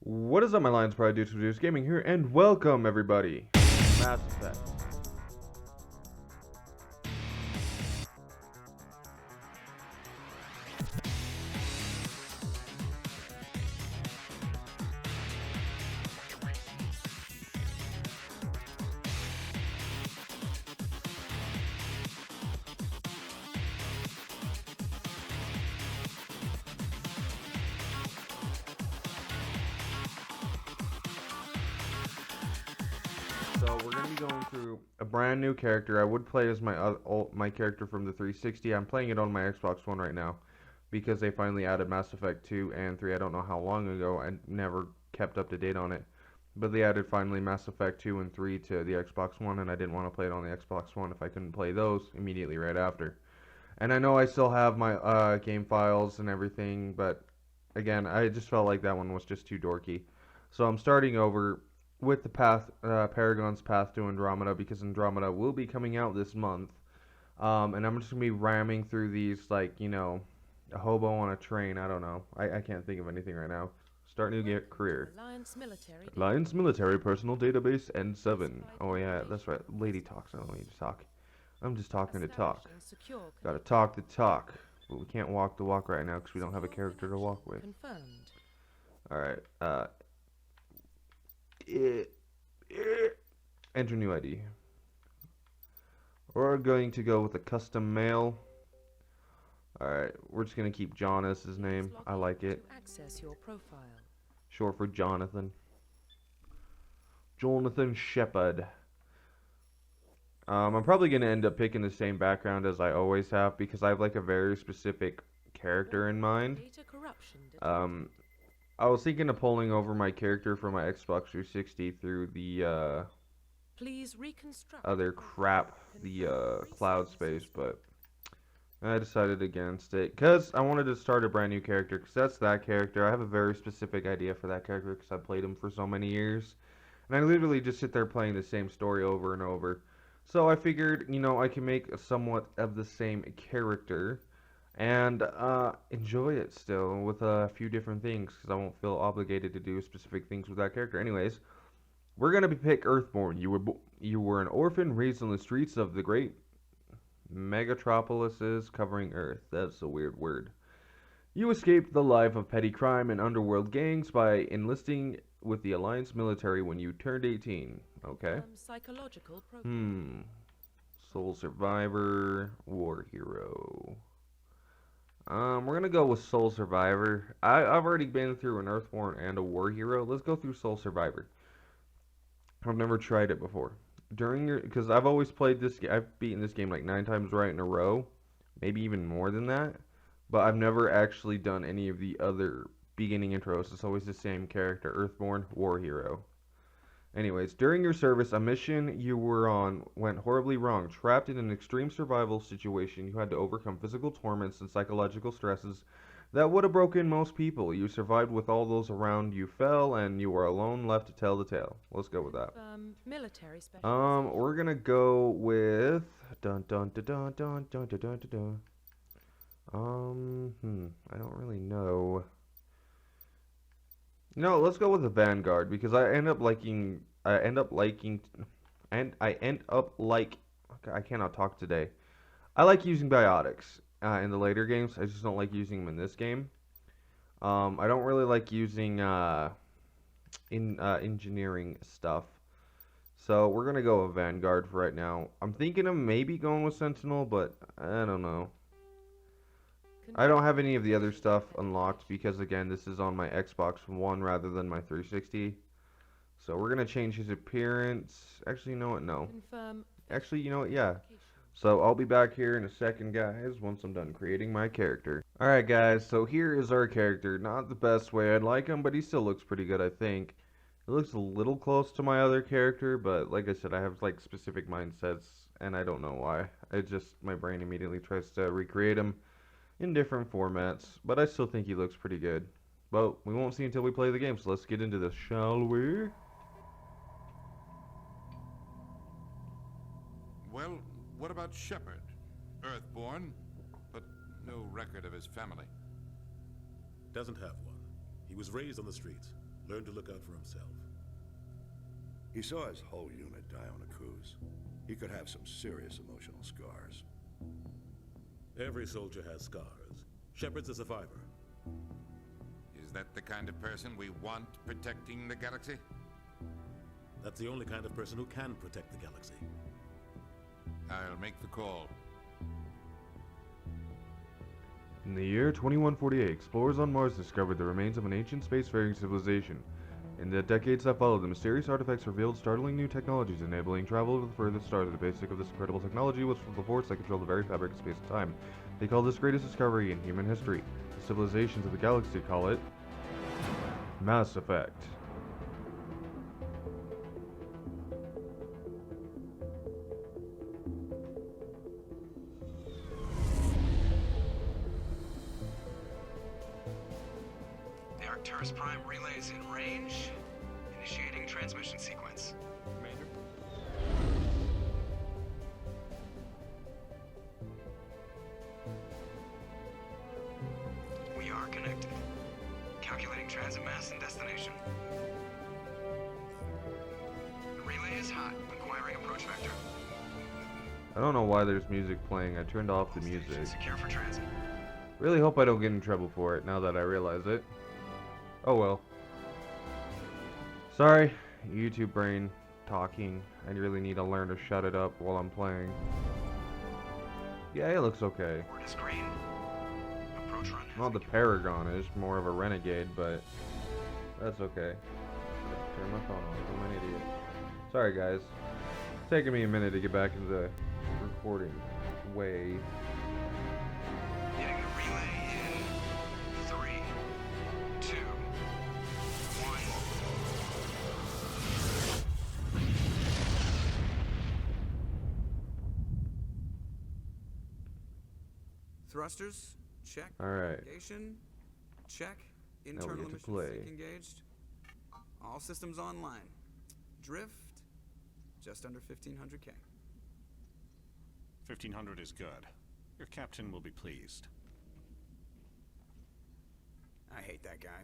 What is up, my Lions Pride dudes from DousGaming here, and welcome everybody to Mass Effect. So we're gonna be going through a brand new character. I would play as my character from the 360. I'm playing it on my Xbox One right now because they finally added Mass Effect 2 and 3. I don't know how long ago. I never kept up to date on it, but they added finally Mass Effect 2 and 3 to the Xbox One, and I didn't want to play it on the Xbox One if I couldn't play those immediately right after. And I know I still have my game files and everything, but again, I just felt like that one was just too dorky. So I'm starting over with the Paragons Path to Andromeda, because Andromeda will be coming out this month. And I'm just gonna be ramming through these like, a hobo on a train. I don't know. I can't think of anything right now. Start new career. Alliance Military Personal Database N7. Oh yeah, that's right. Lady talks. I don't need to talk. I'm just talking to talk. Gotta talk the talk. But we can't walk the walk right now because we don't have a character to walk with. Alright, enter new ID. We're going to go with a custom mail. Alright, we're just gonna keep John as his name. I like it. Short for Jonathan. Jonathan Shepard. I'm probably gonna end up picking the same background as I always have because I have like a very specific character in mind. I was thinking of pulling over my character from my Xbox 360 through the other crap, the cloud space, but I decided against it because I wanted to start a brand new character, because that's that character. I have a very specific idea for that character because I played him for so many years, and I literally just sit there playing the same story over and over. So I figured, I can make somewhat of the same character and enjoy it still with a few different things, because I won't feel obligated to do specific things with that character. Anyways, we're gonna pick Earthborn. You were an orphan raised on the streets of the great megatropolises covering Earth. That's a weird word. You escaped the life of petty crime and underworld gangs by enlisting with the Alliance military when you turned 18. Okay. Soul survivor, war hero. We're gonna go with Soul Survivor. I've already been through an Earthborn and a War Hero. Let's go through Soul Survivor. I've never tried it before. Because I've always played this. I've beaten this game like 9 times right in a row, maybe even more than that. But I've never actually done any of the other beginning intros. It's always the same character: Earthborn, War Hero. Anyways, during your service, a mission you were on went horribly wrong. Trapped in an extreme survival situation, you had to overcome physical torments and psychological stresses that would have broken most people. You survived with all those around you fell, and you were alone left to tell the tale. Let's go with that. We're gonna go with dun dun dun dun dun dun dun dun dun. I don't really know. No, let's go with the Vanguard, because I end up liking, I cannot talk today. I like using biotics in the later games. I just don't like using them in this game. I don't really like using engineering stuff. So we're gonna go with Vanguard for right now. I'm thinking of maybe going with Sentinel, but I don't know. I don't have any of the other stuff unlocked because, again, this is on my Xbox One rather than my 360. So we're going to change his appearance. Actually, you know what? No. Actually, you know what? Yeah. So I'll be back here in a second, guys, once I'm done creating my character. Alright, guys, so here is our character. Not the best way I'd like him, but he still looks pretty good, I think. It looks a little close to my other character, but like I said, I have like specific mindsets, and I don't know why. My brain immediately tries to recreate him in different formats, but I still think he looks pretty good. But we won't see until we play the game, so let's get into this, shall we? Well, what about Shepard? Earthborn, but no record of his family. Doesn't have one. He was raised on the streets. Learn to look out for himself. He saw his whole unit die on a cruise. He could have some serious emotional scars. Every soldier has scars. Shepard's a survivor. Is that the kind of person we want protecting the galaxy? That's the only kind of person who can protect the galaxy. I'll make the call. In the year 2148, explorers on Mars discovered the remains of an ancient spacefaring civilization. In the decades that followed, the mysterious artifacts revealed startling new technologies, enabling travel to the furthest stars. The basic of this incredible technology was the force that controlled the very fabric of space and time. They call this greatest discovery in human history. The civilizations of the galaxy call it Mass Effect. The Arcturus Prime relay is in range. Initiating transmission sequence. Commander? We are connected. Calculating transit mass and destination. The relay is hot. Acquiring approach vector. I don't know why there's music playing. I turned off the Station music. secure for transit. Really hope I don't get in trouble for it now that I realize it. Oh well. Sorry, YouTube brain talking. I really need to learn to shut it up while I'm playing. Yeah, it looks okay. Word is green. Approach run. has Not the begun. Paragon is, more of a renegade, but that's okay. Turn my phone off. I'm an idiot. Sorry guys. It's taking me a minute to get back into the recording way. Getting the relay in 3, 2, 1. Thrusters, check. Alright. Navigation, check. Now we Internal get to emissions play. sync engaged. All systems online. Drift, just under 1500K. 1500 is good. Your captain will be pleased. I hate that guy.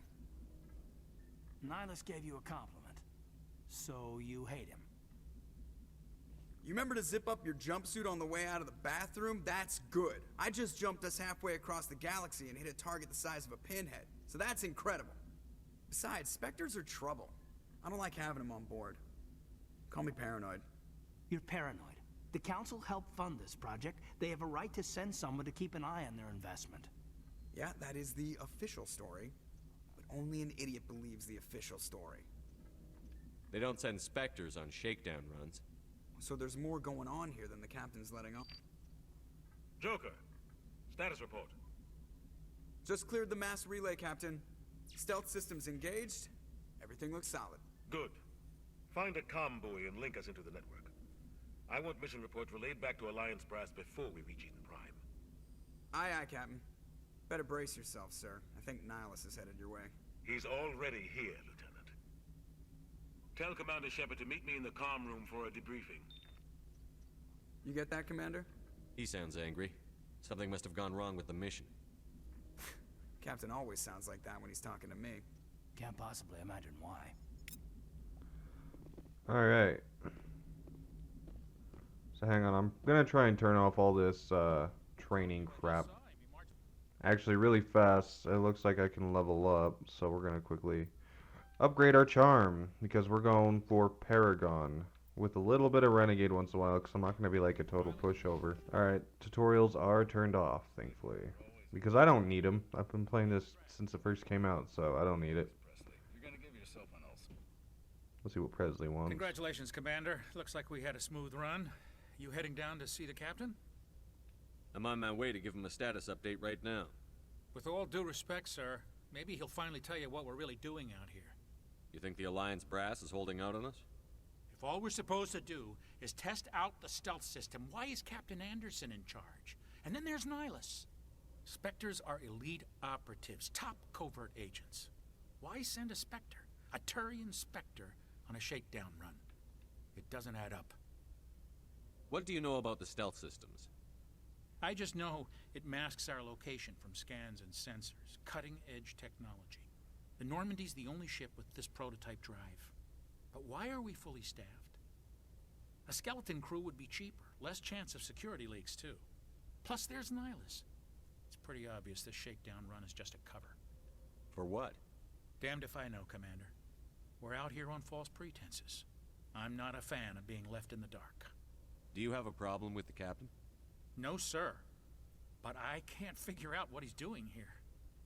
Nihilus gave you a compliment, so you hate him. You remember to zip up your jumpsuit on the way out of the bathroom? That's good. I just jumped us halfway across the galaxy and hit a target the size of a pinhead, so that's incredible. Besides, Spectres are trouble. I don't like having them on board. Call me paranoid. You're paranoid. The Council helped fund this project. They have a right to send someone to keep an eye on their investment. Yeah, that is the official story, but only an idiot believes the official story. They don't send Spectres on shakedown runs. So there's more going on here than the captain's letting on. Joker, status report. Just cleared the mass relay, Captain. Stealth systems engaged. Everything looks solid. Good. Find a comm buoy and link us into the network. I want mission reports relayed back to Alliance brass before we reach Eden Prime. Aye, aye, Captain. Better brace yourself, sir. I think Nihilus is headed your way. He's already here, Lieutenant. Tell Commander Shepard to meet me in the comm room for a debriefing. You get that, Commander? He sounds angry. Something must have gone wrong with the mission. Captain always sounds like that when he's talking to me. Can't possibly imagine why. Alright. So hang on, I'm gonna try and turn off all this training crap. Actually, really fast. It looks like I can level up, so we're gonna quickly upgrade our charm because we're going for Paragon with a little bit of Renegade once in a while because I'm not gonna be like a total pushover. Alright, tutorials are turned off, thankfully, because I don't need them. I've been playing this since it first came out, so I don't need it. You're gonna give yourself an ulcer. Let's see what Presley wants. Congratulations, Commander. Looks like we had a smooth run. You heading down to see the captain? I'm on my way to give him a status update right now. With all due respect, sir, maybe he'll finally tell you what we're really doing out here. You think the Alliance brass is holding out on us? If all we're supposed to do is test out the stealth system, why is Captain Anderson in charge? And then there's Nihilus. Spectres are elite operatives, top covert agents. Why send a Spectre, a Turian Spectre, on a shakedown run? It doesn't add up. What do you know about the stealth systems? I just know it masks our location from scans and sensors. Cutting-edge technology. The Normandy's the only ship with this prototype drive. But why are we fully staffed? A skeleton crew would be cheaper, less chance of security leaks too. Plus there's Nihilus. It's pretty obvious this shakedown run is just a cover. For what? Damned if I know, Commander. We're out here on false pretenses. I'm not a fan of being left in the dark. Do you have a problem with the captain? No, sir. But I can't figure out what he's doing here.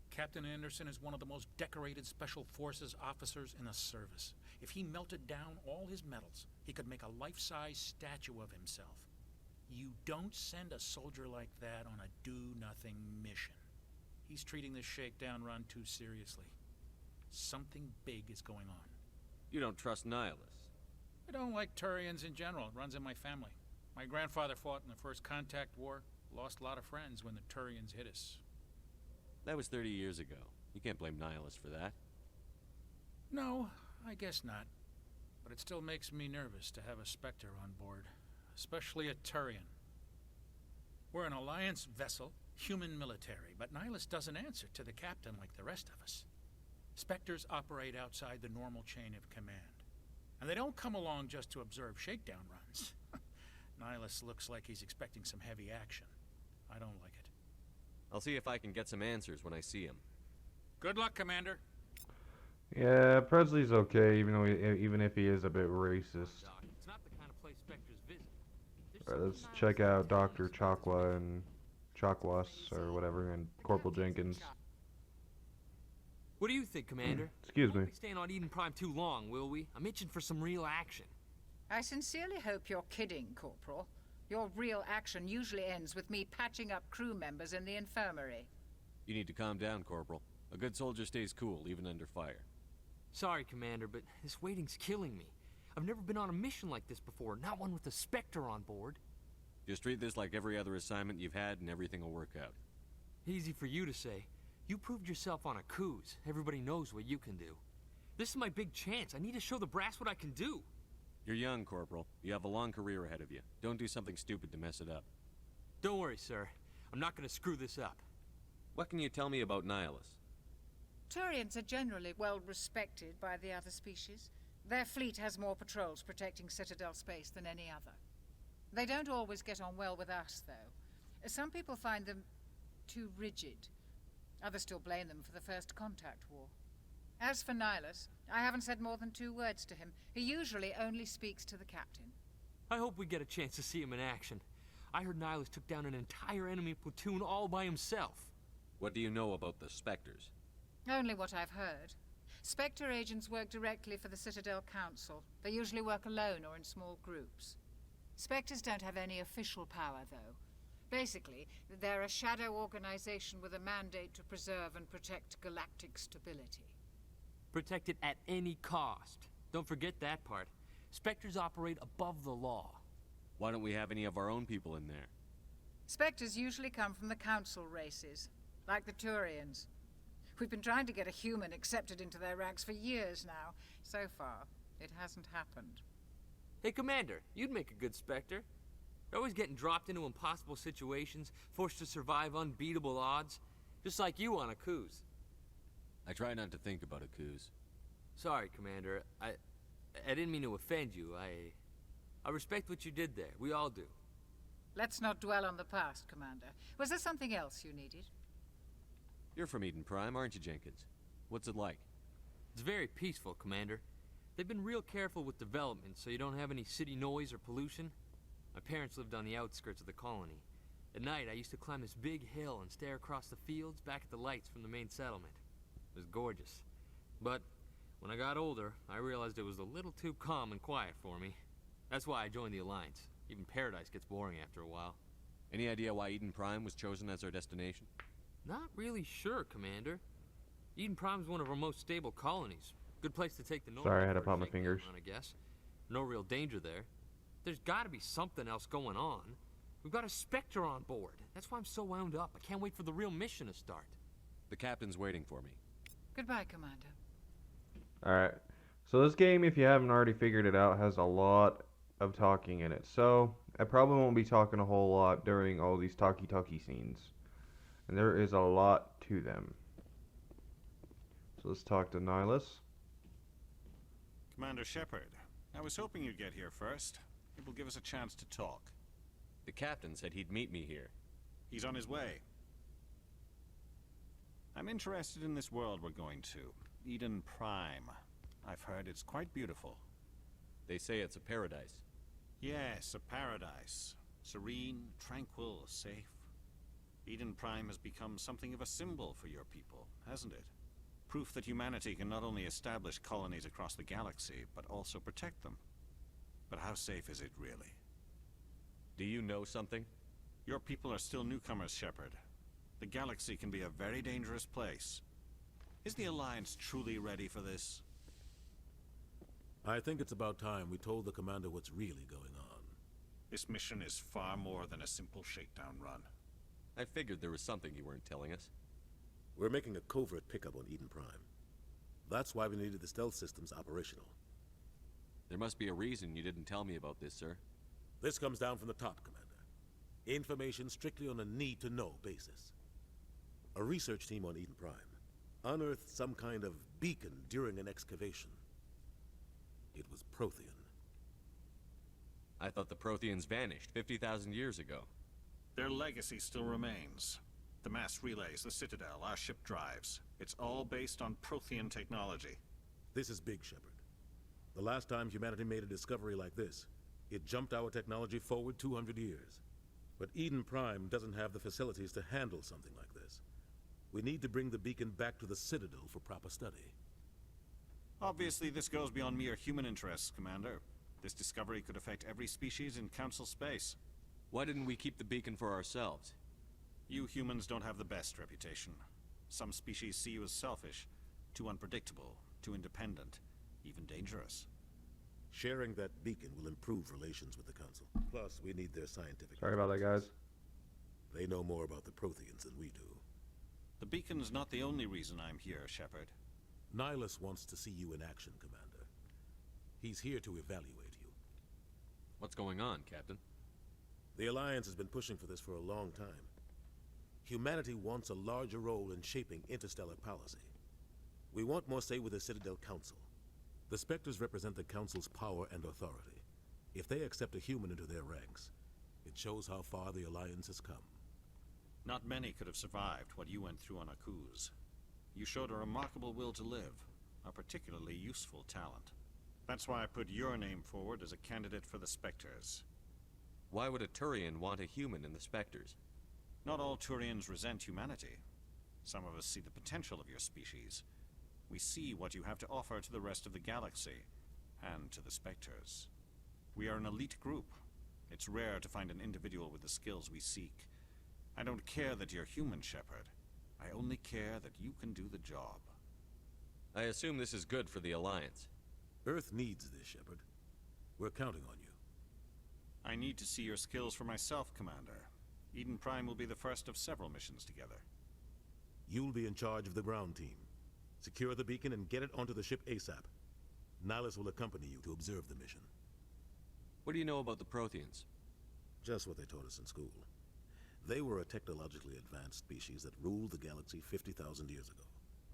Captain Anderson is one of the most decorated Special Forces officers in the service. If he melted down all his medals, he could make a life-size statue of himself. You don't send a soldier like that on a do-nothing mission. He's treating this shakedown run too seriously. Something big is going on. You don't trust Nihilus? I don't like Turians in general. It runs in my family. My grandfather fought in the First Contact War. Lost a lot of friends when the Turians hit us. That was 30 years ago. You can't blame Nihilus for that. No, I guess not. But it still makes me nervous to have a Spectre on board. Especially a Turian. We're an Alliance vessel, human military, but Nihilus doesn't answer to the captain like the rest of us. Spectres operate outside the normal chain of command. And they don't come along just to observe shakedown runs. Nihilus looks like he's expecting some heavy action. I don't like it. I'll see if I can get some answers when I see him. Good luck, Commander. Yeah, Presley's okay, even if he is a bit racist. It's not the kind of place Spectres visit. Alright, let's check out Dr. Chakwa and Chakwas, or whatever, and Corporal Jenkins. What do you think, Commander? Excuse me. Won't be staying on Eden Prime too long, will we? I'm itching for some real action. I sincerely hope you're kidding, Corporal. Your real action usually ends with me patching up crew members in the infirmary. You need to calm down, Corporal. A good soldier stays cool, even under fire. Sorry, Commander, but this waiting's killing me. I've never been on a mission like this before, not one with a Spectre on board. Just treat this like every other assignment you've had and everything will work out. Easy for you to say. You proved yourself on a cruise. Everybody knows what you can do. This is my big chance. I need to show the brass what I can do. You're young, Corporal. You have a long career ahead of you. Don't do something stupid to mess it up. Don't worry, sir. I'm not going to screw this up. What can you tell me about Nihilus? Turians are generally well respected by the other species. Their fleet has more patrols protecting Citadel space than any other. They don't always get on well with us, though. Some people find them too rigid. Others still blame them for the First Contact War. As for Nihilus, I haven't said more than 2 words to him. He usually only speaks to the captain. I hope we get a chance to see him in action. I heard Nihilus took down an entire enemy platoon all by himself. What do you know about the Spectres? Only what I've heard. Spectre agents work directly for the Citadel Council. They usually work alone or in small groups. Spectres don't have any official power, though. Basically, they're a shadow organization with a mandate to preserve and protect galactic stability. Protect it at any cost. Don't forget that part. Spectres operate above the law. Why don't we have any of our own people in there? Spectres usually come from the Council races, like the Turians. We've been trying to get a human accepted into their ranks for years now. So far, it hasn't happened. Hey, Commander, you'd make a good Spectre. You're always getting dropped into impossible situations, forced to survive unbeatable odds, just like you on a cruise. I try not to think about a coup. Sorry, Commander. I didn't mean to offend you. I respect what you did there. We all do. Let's not dwell on the past, Commander. Was there something else you needed? You're from Eden Prime, aren't you, Jenkins? What's it like? It's very peaceful, Commander. They've been real careful with development, so you don't have any city noise or pollution. My parents lived on the outskirts of the colony. At night, I used to climb this big hill and stare across the fields back at the lights from the main settlement. It was gorgeous. But when I got older, I realized it was a little too calm and quiet for me. That's why I joined the Alliance. Even Paradise gets boring after a while. Any idea why Eden Prime was chosen as our destination? Not really sure, Commander. Eden Prime's one of our most stable colonies. Good place to take the North. Sorry, I had to pop my fingers. I guess. No real danger there. There's got to be something else going on. We've got a Spectre on board. That's why I'm so wound up. I can't wait for the real mission to start. The captain's waiting for me. Goodbye, Commander. Alright, so this game, if you haven't already figured it out, has a lot of talking in it. So, I probably won't be talking a whole lot during all these talky-talky scenes. And there is a lot to them. So let's talk to Nihilus. Commander Shepard, I was hoping you'd get here first. It will give us a chance to talk. The captain said he'd meet me here. He's on his way. I'm interested in this world we're going to. Eden Prime. I've heard it's quite beautiful. They say it's a paradise. Yes, a paradise. Serene, tranquil, safe. Eden Prime has become something of a symbol for your people, hasn't it? Proof that humanity can not only establish colonies across the galaxy, but also protect them. But how safe is it, really? Do you know something? Your people are still newcomers, Shepard. The galaxy can be a very dangerous place. Is the Alliance truly ready for this? I think it's about time we told the commander what's really going on. This mission is far more than a simple shakedown run. I figured there was something you weren't telling us. We're making a covert pickup on Eden Prime. That's why we needed the stealth systems operational. There must be a reason you didn't tell me about this, sir. This comes down from the top, Commander. Information strictly on a need-to-know basis. A research team on Eden Prime unearthed some kind of beacon during an excavation. It was Prothean. I thought the Protheans vanished 50,000 years ago. Their legacy still remains. The mass relays, the Citadel, our ship drives. It's all based on Prothean technology. This is big, Shepard. The last time humanity made a discovery like this, it jumped our technology forward 200 years. But Eden Prime doesn't have the facilities to handle something like this. We need to bring the beacon back to the Citadel for proper study. Obviously, this goes beyond mere human interests, Commander. This discovery could affect every species in Council space. Why didn't we keep the beacon for ourselves? You humans don't have the best reputation. Some species see you as selfish, too unpredictable, too independent, even dangerous. Sharing that beacon will improve relations with the Council. Plus, we need their scientific... Sorry about that, guys. They know more about the Protheans than we do. The beacon's not the only reason I'm here, Shepard. Nihilus wants to see you in action, Commander. He's here to evaluate you. What's going on, Captain? The Alliance has been pushing for this for a long time. Humanity wants a larger role in shaping interstellar policy. We want more say with the Citadel Council. The Spectres represent the Council's power and authority. If they accept a human into their ranks, it shows how far the Alliance has come. Not many could have survived what you went through on Akuz. You showed a remarkable will to live, a particularly useful talent. That's why I put your name forward as a candidate for the Spectres. Why would a Turian want a human in the Spectres? Not all Turians resent humanity. Some of us see the potential of your species. We see what you have to offer to the rest of the galaxy, and to the Spectres. We are an elite group. It's rare to find an individual with the skills we seek. I don't care that you're human, Shepard. I only care that you can do the job. I assume this is good for the Alliance. Earth needs this, Shepard. We're counting on you. I need to see your skills for myself, Commander. Eden Prime will be the first of several missions together. You'll be in charge of the ground team. Secure the beacon and get it onto the ship ASAP. Nihilus will accompany you to observe the mission. What do you know about the Protheans? Just what they taught us in school. They were a technologically advanced species that ruled the galaxy 50,000 years ago.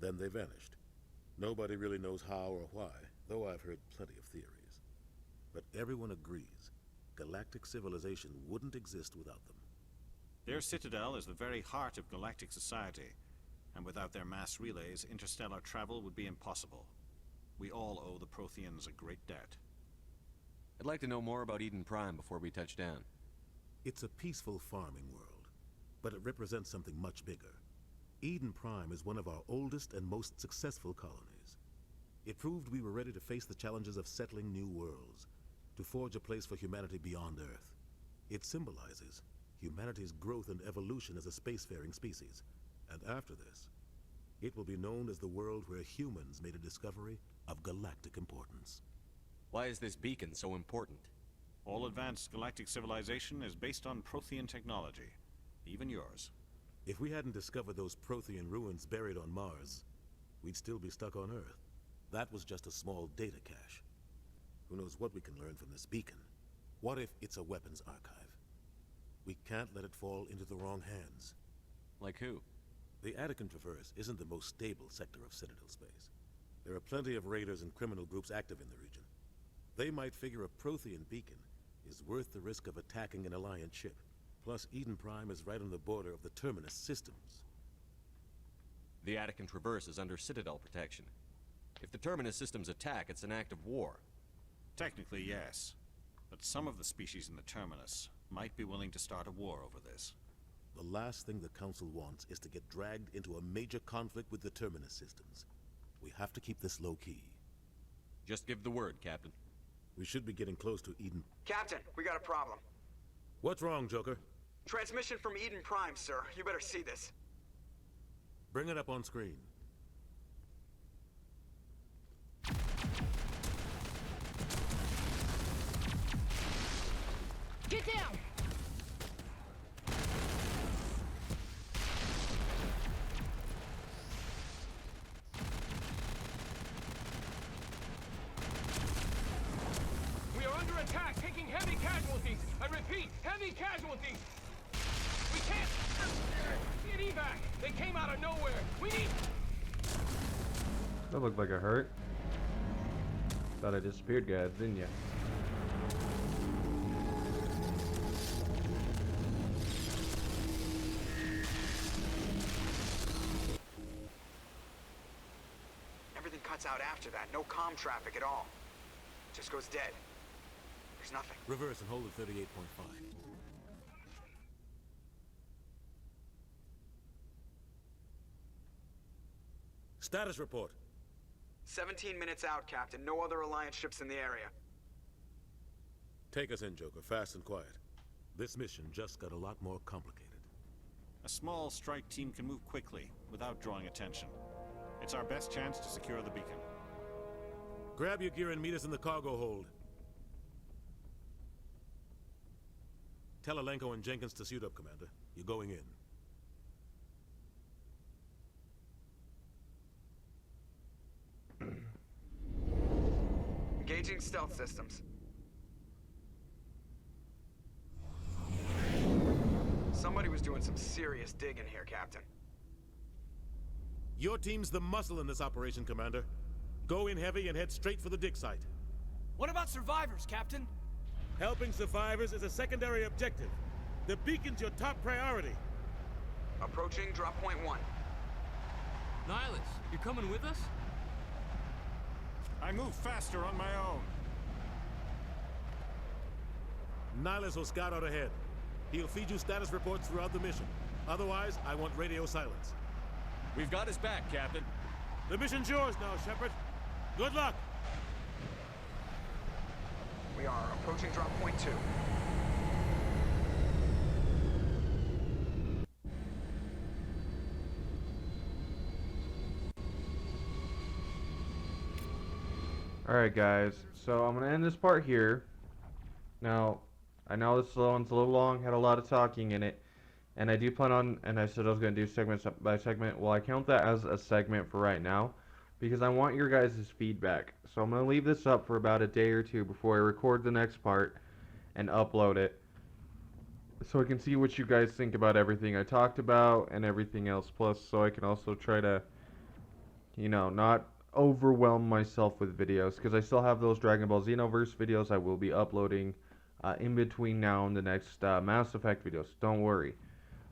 Then they vanished. Nobody really knows how or why, though I've heard plenty of theories. But everyone agrees, galactic civilization wouldn't exist without them. Their citadel is the very heart of galactic society, and without their mass relays, interstellar travel would be impossible. We all owe the Protheans a great debt. I'd like to know more about Eden Prime before we touch down. It's a peaceful farming world, but it represents something much bigger. Eden Prime is one of our oldest and most successful colonies. It proved we were ready to face the challenges of settling new worlds, to forge a place for humanity beyond Earth. It symbolizes humanity's growth and evolution as a spacefaring species. And after this, it will be known as the world where humans made a discovery of galactic importance. Why is this beacon so important? All advanced galactic civilization is based on Prothean technology, even yours. If we hadn't discovered those Prothean ruins buried on Mars, we'd still be stuck on Earth. That was just a small data cache. Who knows what we can learn from this beacon? What if it's a weapons archive? We can't let it fall into the wrong hands. Like who? The Attican Traverse isn't the most stable sector of Citadel space. There are plenty of raiders and criminal groups active in the region. They might figure a Prothean beacon is worth the risk of attacking an Alliance ship. Plus, Eden Prime is right on the border of the Terminus systems. The Attican Traverse is under Citadel protection. If the Terminus systems attack, it's an act of war. Technically, yes. But some of the species in the Terminus might be willing to start a war over this. The last thing the Council wants is to get dragged into a major conflict with the Terminus systems. We have to keep this low-key. Just give the word, Captain. We should be getting close to Eden. Captain, we got a problem. What's wrong, Joker? Transmission from Eden Prime, sir. You better see this. Bring it up on screen. Get down! We are under attack, taking heavy casualties. I repeat, heavy casualties. We can't get evac. They came out of nowhere. We need. That looked like it hurt. Thought I disappeared, guys, didn't ya? Everything cuts out after that. No comm traffic at all. Just goes dead. There's nothing. Reverse and hold at 38.5. Status report. 17 minutes out, Captain. No other Alliance ships in the area. Take us in, Joker, fast and quiet. This mission just got a lot more complicated. A small strike team can move quickly, without drawing attention. It's our best chance to secure the beacon. Grab your gear and meet us in the cargo hold. Tell Alenko and Jenkins to suit up, Commander. You're going in. Engaging stealth systems. Somebody was doing some serious digging here, Captain. Your team's the muscle in this operation, Commander. Go in heavy and head straight for the dig site. What about survivors, Captain? Helping survivors is a secondary objective. The beacon's your top priority. Approaching drop point 1. Nihilus, you coming with us? I move faster on my own. Nihilus will scout out ahead. He'll feed you status reports throughout the mission. Otherwise, I want radio silence. We've got his back, Captain. The mission's yours now, Shepard. Good luck! We are approaching drop point 2. Alright guys, so I'm going to end this part here. Now, I know this one's a little long, had a lot of talking in it. And I do plan on, and I said I was going to do segment by segment. Well, I count that as a segment for right now, because I want your guys' feedback. So I'm going to leave this up for about a day or two before I record the next part and upload it, so I can see what you guys think about everything I talked about and everything else. Plus, so I can also try to, you know, not overwhelm myself with videos, because I still have those Dragon Ball Xenoverse videos I will be uploading in between now and the next Mass Effect videos. Don't worry.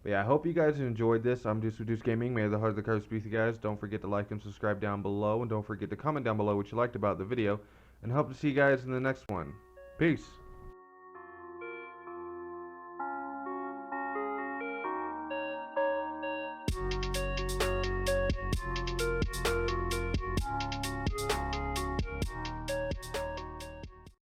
But yeah, I hope you guys enjoyed this. I'm Deuce with DousGaming. May the heart of the cards be with you guys. Don't forget to like and subscribe down below. And don't forget to comment down below what you liked about the video. And hope to see you guys in the next one. Peace.